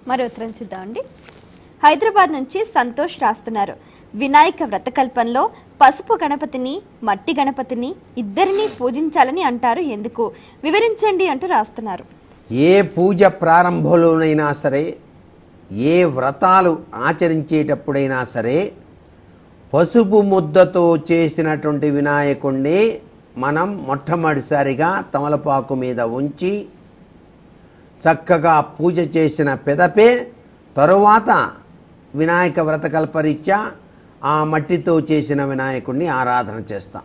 మరో ఉత్తరం చూద్దామండి. హైదరాబాద్ నుంచి సంతోష్ రాస్తున్నారు. వినాయక వ్రతకల్పంలో పసుపు గణపతిని, మట్టి గణపతిని ఇద్దరిని పూజించాలని అంటారు, ఎందుకు వివరించండి అంటూ రాస్తున్నారు. ఏ పూజ ప్రారంభంలోనైనా సరే, ఏ వ్రతాలు ఆచరించేటప్పుడైనా సరే, పసుపు ముద్దతో చేసినటువంటి వినాయకుణ్ణి మనం మొట్టమొదటిసారిగా తమలపాకు మీద ఉంచి చక్కగా పూజ చేసిన పెదపే తరువాత వినాయక వ్రతకల్పరీత్యా ఆ మట్టితో చేసిన వినాయకుడిని ఆరాధన చేస్తాం.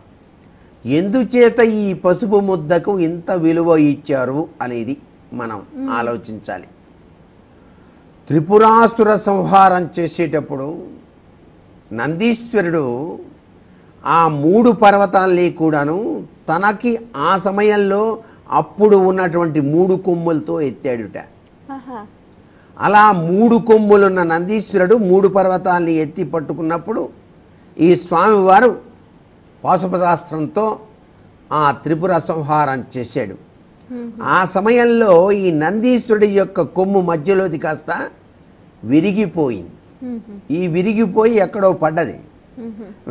ఎందుచేత ఈ పసుపు ముద్దకు ఇంత విలువ ఇచ్చారు అనేది మనం ఆలోచించాలి. త్రిపురాసుర సంహారం చేసేటప్పుడు నందీశ్వరుడు ఆ 3 పర్వతాల్ని కూడాను తనకి ఆ సమయంలో అప్పుడు ఉన్నటువంటి 3 కొమ్ములతో ఎత్తాడుట. అలా 3 కొమ్ములున్న నందీశ్వరుడు 3 పర్వతాల్ని ఎత్తి పట్టుకున్నప్పుడు ఈ స్వామివారు పాశుపశాస్త్రంతో ఆ త్రిపుర సంహారం చేశాడు. ఆ సమయంలో ఈ నందీశ్వరుడి యొక్క కొమ్ము మధ్యలోది కాస్త విరిగిపోయింది. ఈ విరిగిపోయి ఎక్కడో పడ్డది.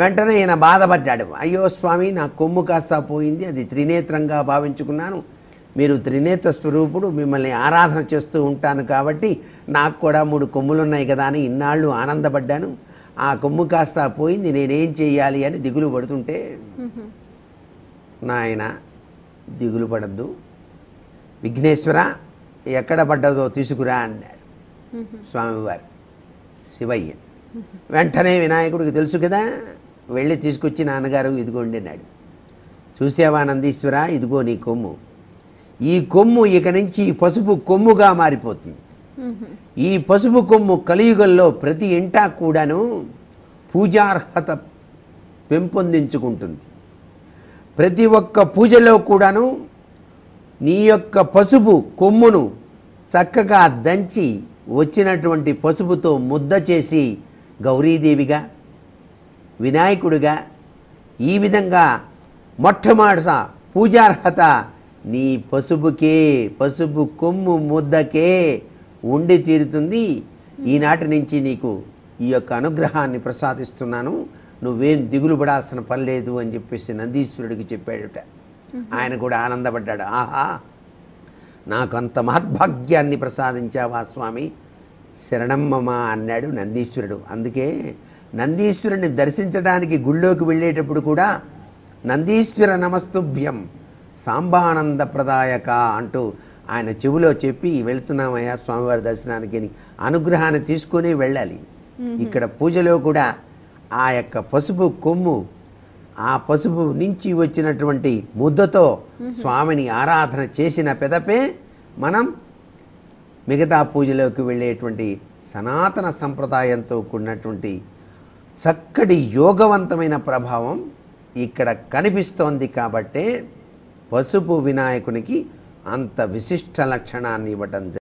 వెంటనే ఈయన బాధపడ్డాడు. అయ్యో స్వామి, నా కొమ్ము కాస్త పోయింది, అది త్రినేత్రంగా భావించుకున్నాను, మీరు త్రినేత్ర స్వరూపుడు, మిమ్మల్ని ఆరాధన చేస్తూ ఉంటాను కాబట్టి నాకు కూడా 3 కొమ్ములు ఉన్నాయి కదా అని ఇన్నాళ్ళు ఆనందపడ్డాను, ఆ కొమ్ము కాస్త పోయింది, నేనేం చేయాలి అని దిగులు పడుతుంటే, నాయన దిగులు పడద్దు, విఘ్నేశ్వర ఎక్కడ పడ్డదో తీసుకురా అన్నాడు స్వామివారు శివయ్య. వెంటనే వినాయకుడికి తెలుసు కదా, వెళ్ళి తీసుకొచ్చి నాన్నగారు ఇదిగోండి అన్నాడు. చూసావా నందీశ్వర, ఇదిగో నీ కొమ్ము, ఈ కొమ్ము ఇక నుంచి పసుపు కొమ్ముగా మారిపోతుంది. ఈ పసుపు కొమ్ము కలియుగంలో ప్రతి ఇంటా కూడాను పూజార్హత పెంపొందించుకుంటుంది. ప్రతి ఒక్క పూజలో కూడాను నీ యొక్క పసుపు కొమ్మును చక్కగా దంచి వచ్చినటువంటి పసుపుతో ముద్ద చేసి గౌరీదేవిగా, వినాయకుడిగా, ఈ విధంగా మొట్టమొదటి పూజార్హత నీ పసుపుకే, పసుపు కొమ్ము ముద్దకే ఉండి తీరుతుంది. ఈనాటి నుంచి నీకు ఈ యొక్క అనుగ్రహాన్ని ప్రసాదిస్తున్నాను, నువ్వేం దిగులు పడాల్సిన పని లేదు అని చెప్పేసి నందీశ్వరుడికి చెప్పాడుట. ఆయన కూడా ఆనందపడ్డాడు. ఆహా, నాకు అంత మహద్భాగ్యాన్ని ప్రసాదించావా స్వామి, శరణమ్మమ్మ అన్నాడు నందీశ్వరుడు. అందుకే నందీశ్వరుని దర్శించడానికి గుళ్ళోకి వెళ్ళేటప్పుడు కూడా నందీశ్వర నమస్తుభ్యం సాంబానంద ప్రదాయక అంటూ ఆయన చెవిలో చెప్పి వెళ్తున్నామయ్యా స్వామివారి దర్శనానికి అని అనుగ్రహాన్ని తీసుకుని వెళ్ళాలి. ఇక్కడ పూజలో కూడా ఆ యొక్క పసుపు కొమ్ము, ఆ పసుపు నుంచి వచ్చినటువంటి ముద్దతో స్వామిని ఆరాధన చేసిన పెదపే మనం మిగతా పూజలోకి వెళ్ళేటువంటి సనాతన సంప్రదాయంతో కూడినటువంటి చక్కటి యోగవంతమైన ప్రభావం ఇక్కడ కనిపిస్తోంది. కాబట్టే పసుపు వినాయకునికి అంత విశిష్ట లక్షణాన్ని ఇవ్వటం